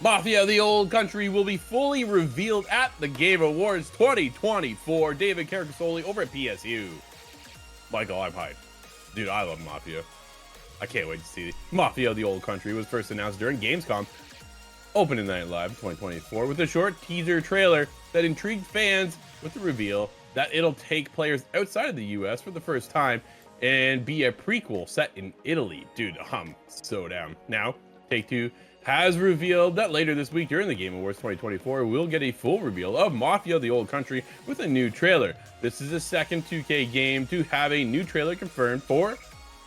Mafia, the old country, will be fully revealed at the Game Awards 2024. David Carcassoli over at PSU. Michael, I'm hyped. Dude, I love Mafia. I can't wait to see it. Mafia, the old country, was first announced during Gamescom Opening Night Live 2024 with a short teaser trailer that intrigued fans with the reveal that it'll take players outside of the US for the first time and be a prequel set in Italy. Dude, I'm so down. Now, Take-Two has revealed that later this week during the Game Awards 2024, we'll get a full reveal of Mafia, the old country, with a new trailer. This is the second 2K game to have a new trailer confirmed for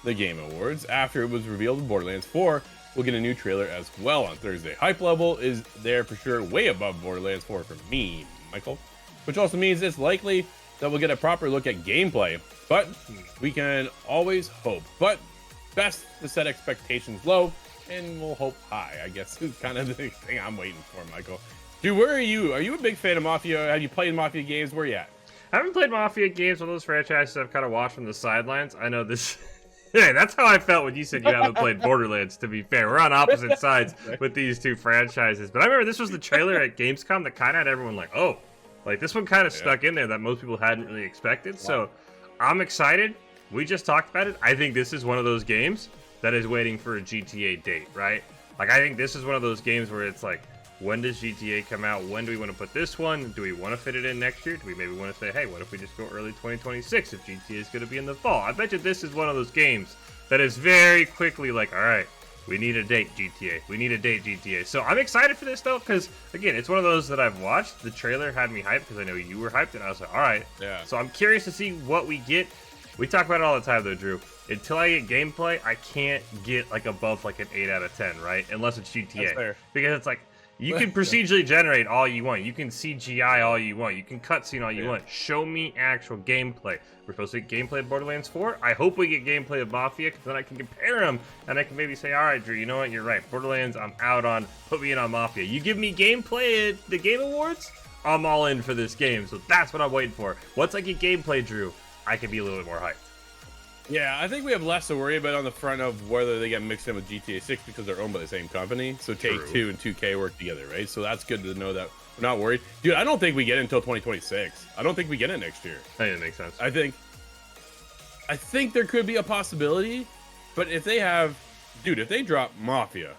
the Game Awards. After it was revealed in Borderlands 4, we'll get a new trailer as well on Thursday. Hype level is there for sure, way above Borderlands 4 for me, Michael. Which also means it's likely that we'll get a proper look at gameplay, but we can always hope. But best to set expectations low, and we'll hope high, I guess, is kind of the thing I'm waiting for, Michael. Dude, where are you? Are you a big fan of Mafia? Have you played Mafia games? Where are you at? I haven't played Mafia games, one of those franchises I've kind of watched from the sidelines. I know this... Yeah, that's how I felt when you said you haven't played Borderlands, to be fair. We're on opposite sides with these two franchises. But I remember this was the trailer at Gamescom that kind of had everyone like, oh, like this one kind of stuck in there that most people hadn't really expected. Wow. So I'm excited. We just talked about it. I think this is one of those games that is waiting for a GTA date, right? Like, I think this is one of those games where it's like, when does GTA come out? When do we want to put this one? Do we want to fit it in next year? Do we maybe want to say, hey, what if we just go early 2026 if GTA is going to be in the fall? I bet you this is one of those games that is very quickly like, all right, we need a date, GTA. We need a date, GTA. So I'm excited for this, though, because, again, it's one of those that I've watched. The trailer had me hyped because I know you were hyped, and I was like, all right. Yeah. So I'm curious to see what we get. We talk about it all the time, though, Drew. Until I get gameplay, I can't get, like, above, like, an 8 out of 10, right? Unless it's GTA. That's fair. Because it's like, you can procedurally generate all you want. You can CGI all you want. You can cutscene all you want. Show me actual gameplay. We're supposed to get gameplay of Borderlands 4. I hope we get gameplay of Mafia, because then I can compare them, and I can maybe say, all right, Drew, you know what? You're right. Borderlands, I'm out on. Put me in on Mafia. You give me gameplay at the Game Awards, I'm all in for this game. So that's what I'm waiting for. Once I get gameplay, Drew, I can be a little bit more hyped. Yeah, I think we have less to worry about on the front of whether they get mixed in with GTA 6 because they're owned by the same company. So Take-Two and 2K work together, right? So that's good to know that we're not worried. Dude, I don't think we get it until 2026. I don't think we get it next year. I think it makes sense. I think there could be a possibility, but if they have, dude, if they drop Mafia,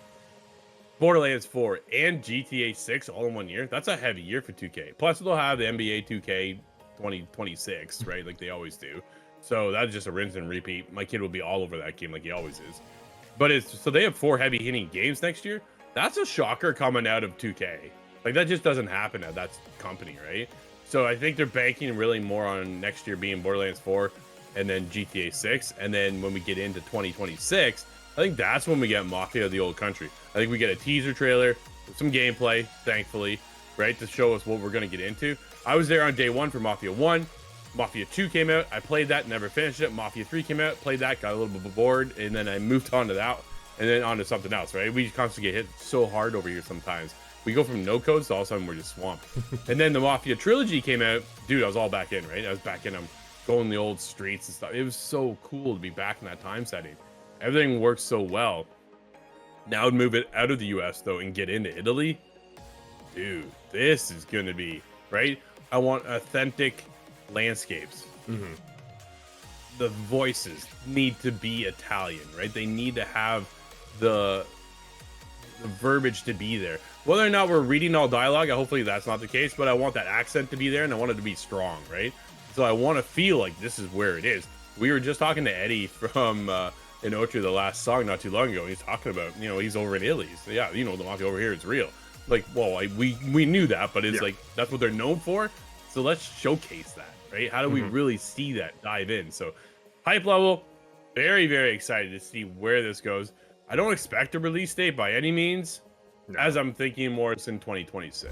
Borderlands 4, and GTA 6 all in 1 year, that's a heavy year for 2K. Plus, they'll have the NBA 2K 2026, right? Like they always do. So that's just a rinse and repeat. My kid will be all over that game like he always is. But it's so they have 4 heavy hitting games next year. That's a shocker coming out of 2K. Like that just doesn't happen at that company, right? So I think they're banking really more on next year being Borderlands 4 and then GTA 6. And then when we get into 2026, I think that's when we get Mafia of the Old Country. I think we get a teaser trailer with some gameplay, thankfully, right? To show us what we're going to get into. I was there on day 1 for Mafia 1. Mafia 2 came out, I played that, never finished it. Mafia 3 came out, played that, got a little bit bored, and then I moved on to that, and then on to something else, right? We constantly get hit so hard over here sometimes. We go from no codes to all of a sudden we're just swamped. And then the Mafia trilogy came out, dude, I was all back in, right? I was back in, I'm going the old streets and stuff. It was so cool to be back in that time setting. Everything works so well. Now I'd move it out of the US, though, and get into Italy. Dude, this is going to be, right? I want authentic landscapes. The voices need to be Italian, right? They need to have the verbiage to be there. Whether or not we're reading all dialogue, hopefully that's not the case, but I want that accent to be there and I want it to be strong, right? So I want to feel like this is where it is. We were just talking to Eddie from in Otra, the last song, not too long ago, and he's talking about, you know, he's over in Italy. So yeah, you know, the Mafia over here is real. Like, well, we knew that, but it's like, that's what they're known for. So let's showcase that, right? How do we really see that, dive in? So hype level, very, very excited to see where this goes. I don't expect a release date by any means, as I'm thinking more it's in 2026.